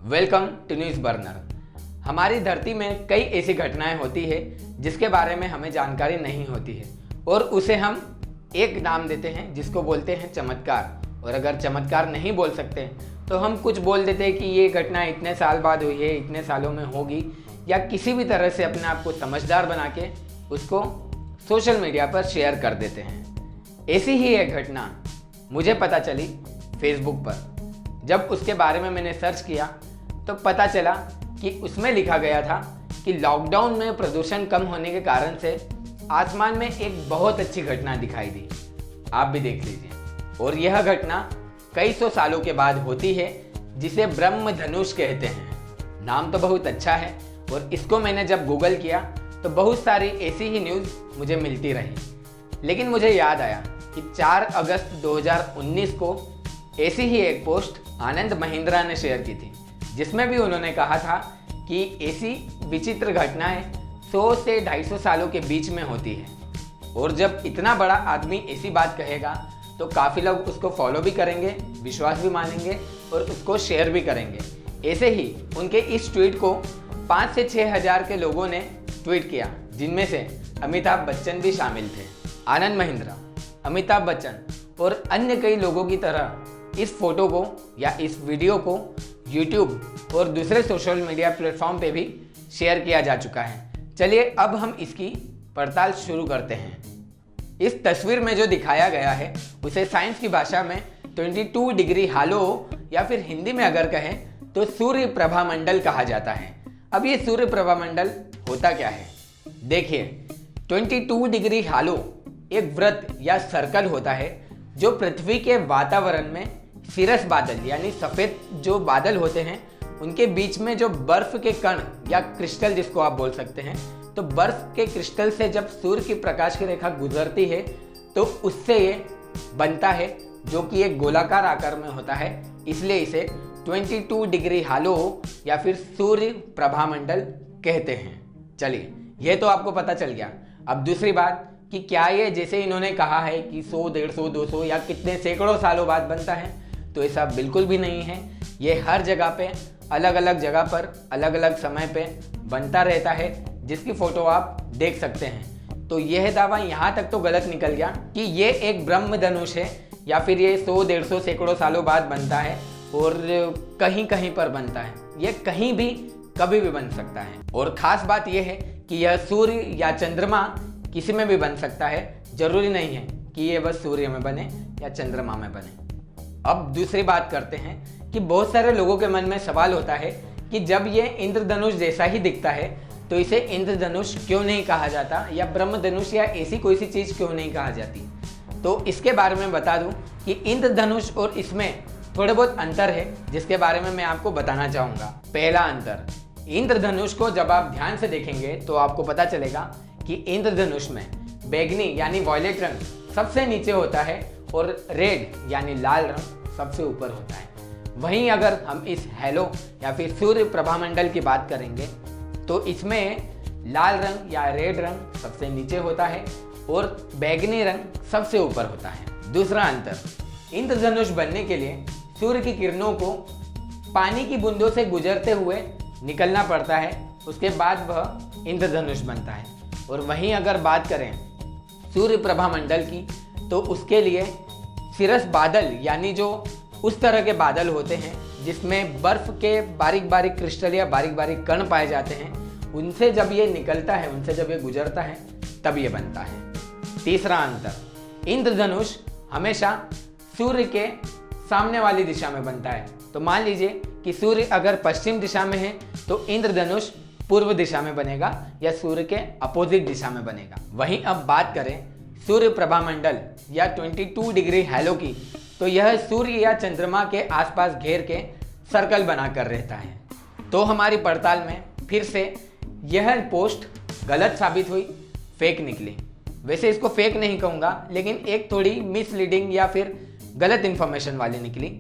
Welcome to news burner. हमारी धरती में कई ऐसी घटनाएं होती है जिसके बारे में हमें जानकारी नहीं होती है और उसे हम एक नाम देते हैं जिसको बोलते हैं चमत्कार। और अगर चमत्कार नहीं बोल सकते तो हम कुछ बोल देते हैं कि ये घटना इतने साल बाद हुई है, इतने सालों में होगी, या किसी भी तरह से अपने आप को समझदार बना के उसको सोशल मीडिया पर शेयर कर देते हैं। ऐसी ही एक घटना मुझे पता चली फेसबुक पर। जब उसके बारे में मैंने सर्च किया तो पता चला कि उसमें लिखा गया था कि लॉकडाउन में प्रदूषण कम होने के कारण से आसमान में एक बहुत अच्छी घटना दिखाई दी। आप भी देख लीजिए। और यह घटना कई सौ सालों के बाद होती है, जिसे ब्रह्मधनुष कहते हैं। नाम तो बहुत अच्छा है और इसको मैंने जब गूगल किया तो बहुत सारी ऐसी ही न्यूज़ मुझे मिलती रही। लेकिन मुझे याद आया कि 4 अगस्त 2019 को ऐसी ही एक पोस्ट आनंद महिंद्रा ने शेयर की थी, जिसमें भी उन्होंने कहा था कि ऐसी विचित्र घटनाएं 100 से 250 सालों के बीच में होती है। और जब इतना बड़ा आदमी ऐसी बात कहेगा तो काफ़ी लोग उसको फॉलो भी करेंगे, विश्वास भी मानेंगे और उसको शेयर भी करेंगे। ऐसे ही उनके इस ट्वीट को 5 से 6 हज़ार के लोगों ने ट्वीट किया, जिनमें से अमिताभ बच्चन भी शामिल थे। आनंद महिंद्रा, अमिताभ बच्चन और अन्य कई लोगों की तरह इस फोटो को या इस वीडियो को YouTube और दूसरे सोशल मीडिया प्लेटफॉर्म पे भी शेयर किया जा चुका है। चलिए अब हम इसकी पड़ताल शुरू करते हैं। इस तस्वीर में जो दिखाया गया है उसे साइंस की भाषा में 22 डिग्री हालो या फिर हिंदी में अगर कहें तो सूर्य प्रभामंडल कहा जाता है। अब ये सूर्य प्रभामंडल होता क्या है? देखिए, 22 डिग्री हालो एक वृत्त या सर्कल होता है जो पृथ्वी के वातावरण में सिरस बादल यानी सफ़ेद जो बादल होते हैं उनके बीच में जो बर्फ के कण या क्रिस्टल जिसको आप बोल सकते हैं, तो बर्फ के क्रिस्टल से जब सूर्य की प्रकाश की रेखा गुजरती है तो उससे ये बनता है, जो कि एक गोलाकार आकार में होता है। इसलिए इसे 22 डिग्री हालो या फिर सूर्य प्रभामंडल कहते हैं। चलिए, ये तो आपको पता चल गया। अब दूसरी बात कि क्या ये जैसे इन्होंने कहा है कि 100, 150, 200 या कितने सैकड़ों सालों बाद बनता है, तो ऐसा बिल्कुल भी नहीं है। ये हर जगह पे अलग अलग जगह पर अलग अलग समय पे बनता रहता है, जिसकी फ़ोटो आप देख सकते हैं। तो यह दावा यहाँ तक तो गलत निकल गया कि ये एक ब्रह्मधनुष है या फिर ये 100, 150 सैकड़ों सालों बाद बनता है और कहीं कहीं पर बनता है। ये कहीं भी कभी भी बन सकता है। और ख़ास बात यह है कि यह सूर्य या चंद्रमा किसी में भी बन सकता है। जरूरी नहीं है कि ये बस सूर्य में बने या चंद्रमा में बने। अब दूसरी बात करते हैं कि बहुत सारे लोगों के मन में सवाल होता है कि जब ये इंद्रधनुष जैसा ही दिखता है तो इसे इंद्रधनुष क्यों नहीं कहा जाता, या ब्रह्मधनुष या ऐसी कोई सी चीज़ क्यों नहीं कहा जाती। तो इसके बारे में बता दूं कि इंद्रधनुष और इसमें थोड़े बहुत अंतर है, जिसके बारे में मैं आपको बताना चाहूँगा। पहला अंतर, इंद्रधनुष को जब आप ध्यान से देखेंगे तो आपको पता चलेगा कि इंद्रधनुष में बैगनी यानी वॉयलेट रंग सबसे नीचे होता है और रेड यानी लाल रंग सबसे ऊपर होता है। वहीं अगर हम इस हेलो या फिर सूर्य प्रभामंडल की बात करेंगे तो इसमें लाल रंग या रेड रंग सबसे नीचे होता है और बैगनी रंग सबसे ऊपर होता है। दूसरा अंतर, इंद्रधनुष बनने के लिए सूर्य की किरणों को पानी की बूंदों से गुजरते हुए निकलना पड़ता है, उसके बाद वह इंद्रधनुष बनता है। और वहीं अगर बात करें सूर्य प्रभामंडल की तो उसके लिए सिरस बादल यानी जो उस तरह के बादल होते हैं जिसमें बर्फ के बारीक बारीक क्रिस्टल या बारीक बारीक कण पाए जाते हैं, उनसे जब ये निकलता है, उनसे जब ये गुजरता है तब ये बनता है। तीसरा अंतर, इंद्रधनुष हमेशा सूर्य के सामने वाली दिशा में बनता है। तो मान लीजिए कि सूर्य अगर पश्चिम दिशा में है तो इंद्रधनुष पूर्व दिशा में बनेगा या सूर्य के अपोजिट दिशा में बनेगा। वहीं अब बात करें सूर्य प्रभामंडल या 22 डिग्री हैलो की, तो यह सूर्य या चंद्रमा के आसपास घेर के सर्कल बनाकर रहता है। तो हमारी पड़ताल में फिर से यह पोस्ट गलत साबित हुई, फेक निकली। वैसे इसको फेक नहीं कहूँगा, लेकिन एक थोड़ी मिसलीडिंग या फिर गलत इन्फॉर्मेशन वाली निकली।